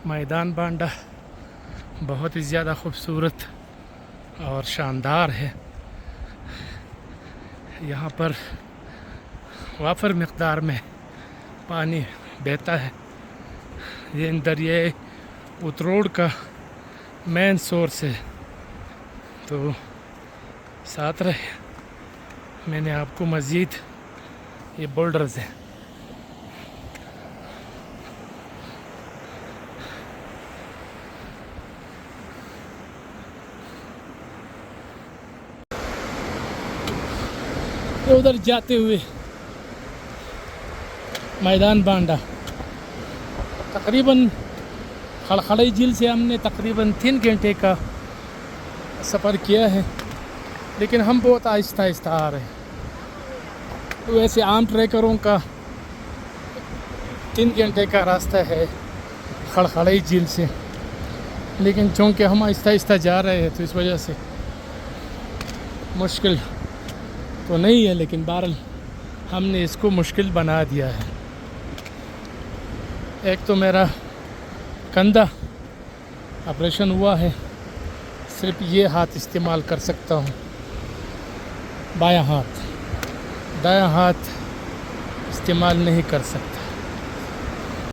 میدان بانڈا بہت ہی زیادہ خوبصورت اور شاندار ہے. یہاں پر وافر مقدار میں پانی بہتا ہے. یہ دریائے اتروڑ کا مین سورس ہے. تو ساتھ رہے، میں نے آپ کو مزید یہ بولڈرز ہیں. ادھر جاتے ہوئے میدان بانڈا تقریباً کھڑکھڑی جھیل سے ہم نے تقریباً 3 گھنٹے کا سفر کیا ہے، لیکن ہم بہت آہستہ آہستہ آ رہے ہیں. ویسے عام ٹریکروں کا 3 گھنٹے کا راستہ ہے کھڑکھڑی جھیل سے، لیکن چونکہ ہم آہستہ آہستہ جا رہے ہیں تو اس وجہ سے مشکل تو نہیں ہے، لیکن بہرحال ہم نے اس کو مشکل بنا دیا ہے. ایک تو میرا کندھا آپریشن ہوا ہے، صرف یہ ہاتھ استعمال کر سکتا ہوں، بایاں ہاتھ، دایاں ہاتھ استعمال نہیں کر سکتا.